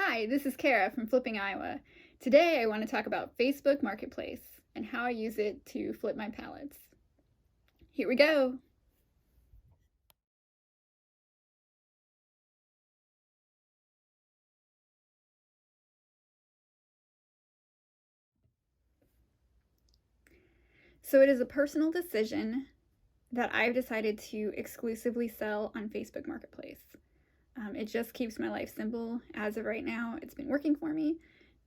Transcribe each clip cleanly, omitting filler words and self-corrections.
Hi, this is Kara from Flipping Iowa. Today I want to talk about Facebook Marketplace and how I use it to flip my pallets. Here we go. So it is a personal decision that I've decided to exclusively sell on Facebook Marketplace. It just keeps my life simple. As of right now, it's been working for me,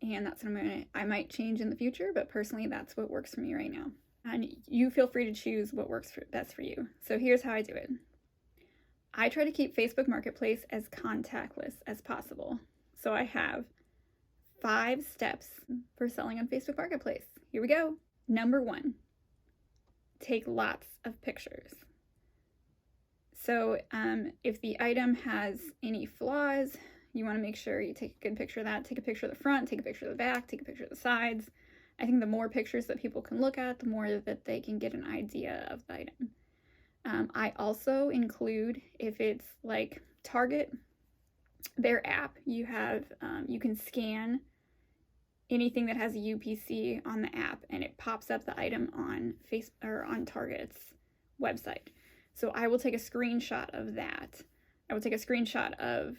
and that's what I might change in the future, but personally that's what works for me right now. And you feel free to choose what works best for you. So here's how I do it. I try to keep Facebook Marketplace as contactless as possible. So I have 5 steps for selling on Facebook Marketplace. Here we go. Number 1, take lots of pictures. So if the item has any flaws, you want to make sure you take a good picture of that. Take a picture of the front, take a picture of the back, take a picture of the sides. I think the more pictures that people can look at, the more that they can get an idea of the item. I also include, if it's like Target, their app, you can scan anything that has a UPC on the app, and it pops up the item on on Target's website. So I will take a screenshot of that. I will take a screenshot of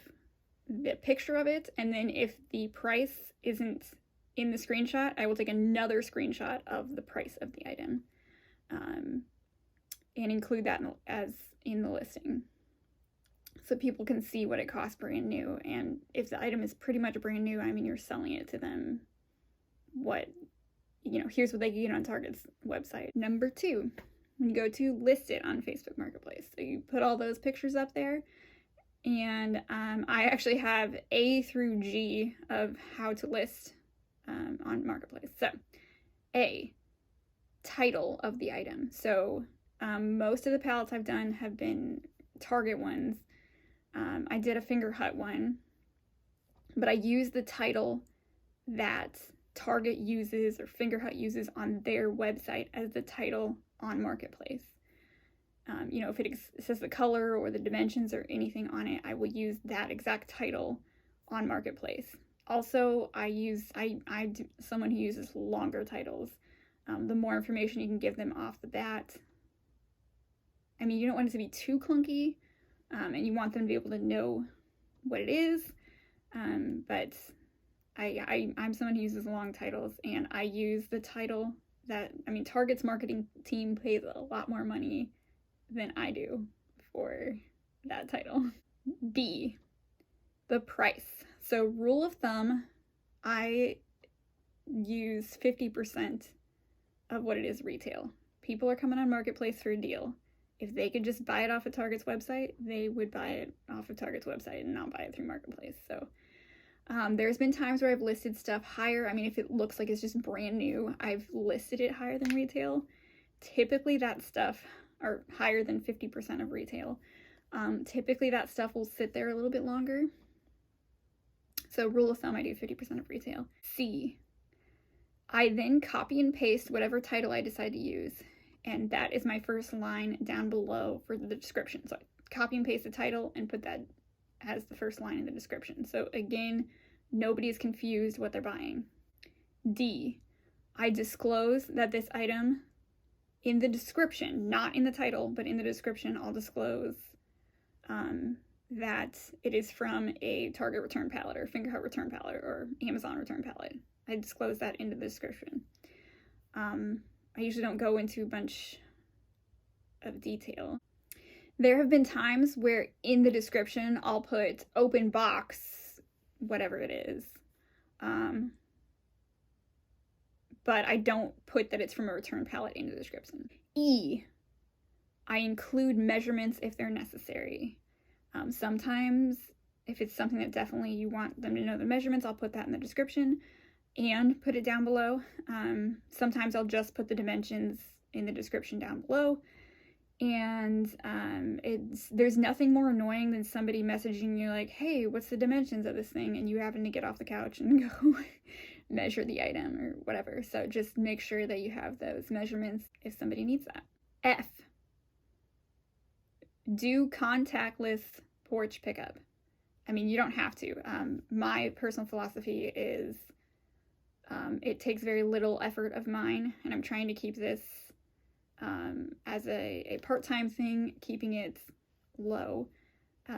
the picture of it, and then if the price isn't in the screenshot, I will take another screenshot of the price of the item. And include that as in the listing, so people can see what it costs brand new. And if the item is pretty much brand new, I mean, you're selling it to them. Here's what they can get on Target's website. Number 2, when you go to list it on Facebook Marketplace, so you put all those pictures up there, and I actually have A through G of how to list on Marketplace. So A, title of the item. So most of the pallets I've done have been Target ones. I did a Finger Hut one, but I use the title that Target uses or Finger Hut uses on their website as the title on Marketplace. If it says the color or the dimensions or anything on it, I will use that exact title on Marketplace. Also, I'm someone who uses longer titles. The more information you can give them off the bat. I mean, you don't want it to be too clunky, and you want them to be able to know what it is, but I'm someone who uses long titles, and I use the title Target's marketing team pays a lot more money than I do for that title. B, the price. So rule of thumb, I use 50% of what it is retail. People are coming on Marketplace for a deal. If they could just buy it off of Target's website, they would buy it off of Target's website and not buy it through Marketplace. So there's been times where I've listed stuff higher. I mean, if it looks like it's just brand new, I've listed it higher than retail. Typically that stuff, or higher than 50% of retail. Typically that stuff will sit there a little bit longer. So rule of thumb, I do 50% of retail. C, I then copy and paste whatever title I decide to use, and that is my first line down below for the description. So I copy and paste the title and put that as the first line in the description. So again, nobody is confused what they're buying. D, I disclose that this item in the description, not in the title, but in the description, I'll disclose that it is from a Target return pallet or Finger Hut return pallet or Amazon return pallet. I disclose that in the description. I usually don't go into a bunch of detail. There have been times where in the description I'll put open box, whatever it is. But I don't put that it's from a return pallet in the description. E, I include measurements if they're necessary. Sometimes if it's something that definitely you want them to know the measurements, I'll put that in the description and put it down below. Sometimes I'll just put the dimensions in the description down below. And there's nothing more annoying than somebody messaging you like, hey, what's the dimensions of this thing? And you having to get off the couch and go measure the item or whatever. So just make sure that you have those measurements if somebody needs that. F, do contactless porch pickup. I mean, you don't have to. My personal philosophy is it takes very little effort of mine, and I'm trying to keep this as a part-time thing, keeping it low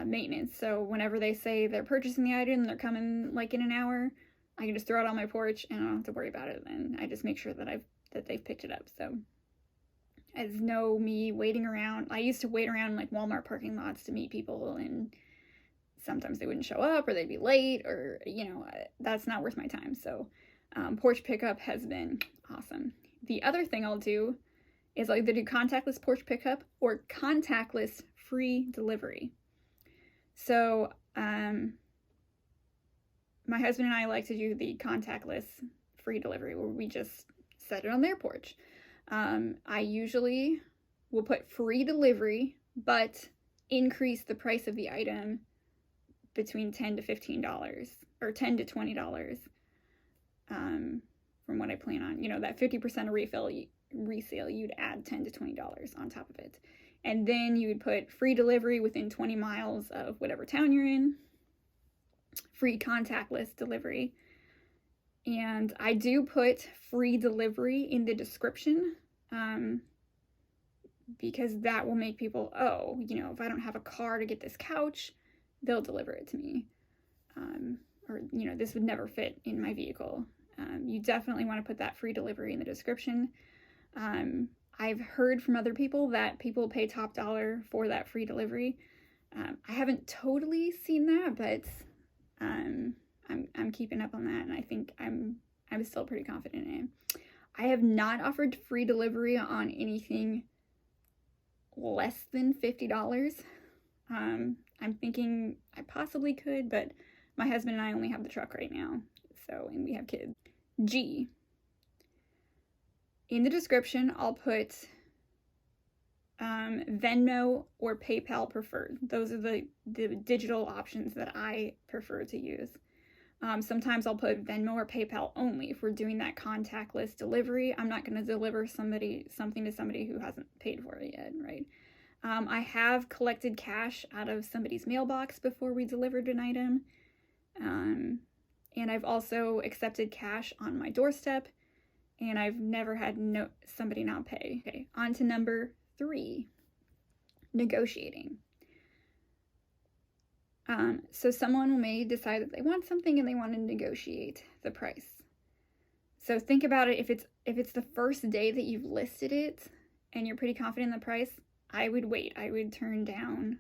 maintenance. So whenever they say they're purchasing the item and they're coming like in an hour, I can just throw it on my porch and I don't have to worry about it. And I just make sure that they've picked it up. So there's no me waiting around. I used to wait around in like Walmart parking lots to meet people, and sometimes they wouldn't show up or they'd be late, or that's not worth my time. So porch pickup has been awesome. The other thing I'll do is I'll either do contactless porch pickup or contactless free delivery. So my husband and I like to do the contactless free delivery, where we just set it on their porch. I usually will put free delivery, but increase the price of the item between $10 to $15 or $10 to $20 from what I plan on. That 50% of resale, you'd add $10 to $20 on top of it. And then you would put free delivery within 20 miles of whatever town you're in, free contactless delivery. And I do put free delivery in the description because that will make people, if I don't have a car to get this couch, they'll deliver it to me. Or this would never fit in my vehicle. You definitely want to put that free delivery in the description. I've heard from other people that people pay top dollar for that free delivery. I haven't totally seen that, but I'm keeping up on that, and I think I'm still pretty confident in it. I have not offered free delivery on anything less than $50. I'm thinking I possibly could, but my husband and I only have the truck right now, and we have kids. G. In the description, I'll put Venmo or PayPal preferred. Those are the digital options that I prefer to use. Sometimes I'll put Venmo or PayPal only if we're doing that contactless delivery. I'm not going to deliver something to somebody who hasn't paid for it yet, right? I have collected cash out of somebody's mailbox before we delivered an item. And I've also accepted cash on my doorstep, and I've never had somebody not pay. Okay, on to number 3, negotiating. So someone may decide that they want something and they want to negotiate the price. So think about it. If it's the first day that you've listed it and you're pretty confident in the price, I would wait. I would turn down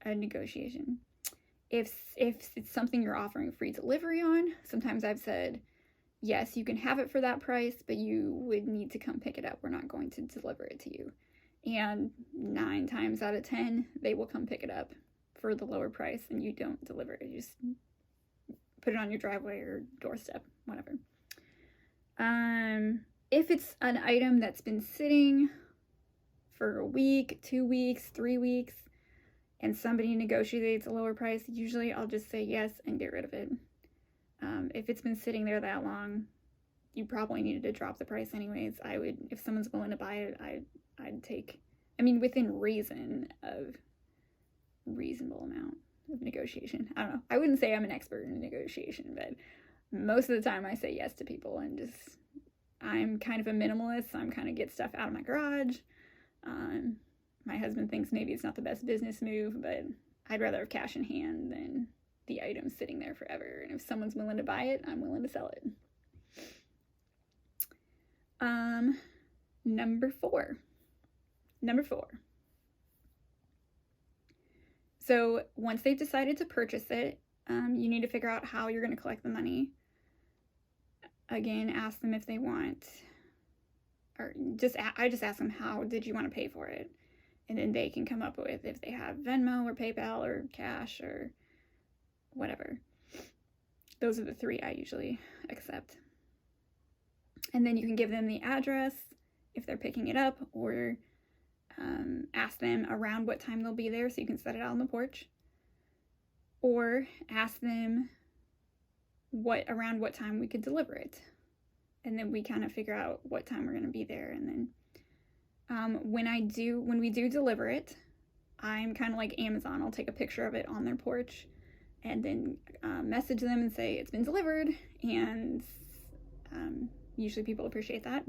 a negotiation. If it's something you're offering free delivery on, sometimes I've said, yes, you can have it for that price, but you would need to come pick it up. We're not going to deliver it to you. And 9 times out of 10, they will come pick it up for the lower price, and you don't deliver it. You just put it on your driveway or doorstep, whatever. If it's an item that's been sitting for a week, 2 weeks, 3 weeks, and somebody negotiates a lower price, usually I'll just say yes and get rid of it. If it's been sitting there that long, you probably needed to drop the price anyways. I would, if someone's willing to buy it, I'd take, within reasonable amount of negotiation. I don't know. I wouldn't say I'm an expert in negotiation, but most of the time I say yes to people, and I'm kind of a minimalist, so I'm kind of get stuff out of my garage. My husband thinks maybe it's not the best business move, but I'd rather have cash in hand than the item sitting there forever. And if someone's willing to buy it, I'm willing to sell it. Number four. So once they've decided to purchase it, you need to figure out how you're going to collect the money. Again, ask them if they want, or I just ask them, how did you want to pay for it? And then they can come up with if they have Venmo or PayPal or cash or whatever. Those are the 3 I usually accept. And then you can give them the address if they're picking it up, or ask them around what time they'll be there so you can set it out on the porch. Or ask them around what time we could deliver it. And then we kind of figure out what time we're going to be there. And then when we do deliver it, I'm kind of like Amazon. I'll take a picture of it on their porch and then message them and say it's been delivered, and usually people appreciate that.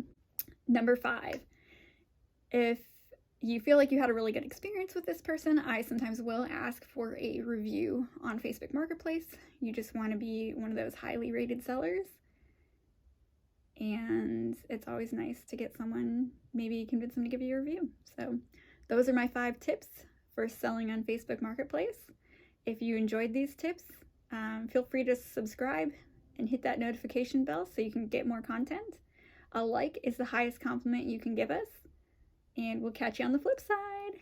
Number 5, if you feel like you had a really good experience with this person, I sometimes will ask for a review on Facebook Marketplace. You just want to be one of those highly rated sellers, and it's always nice to get someone, maybe convince them to give you a review. So those are my 5 tips for selling on Facebook Marketplace. If you enjoyed these tips, feel free to subscribe and hit that notification bell so you can get more content. A like is the highest compliment you can give us, and we'll catch you on the flip side.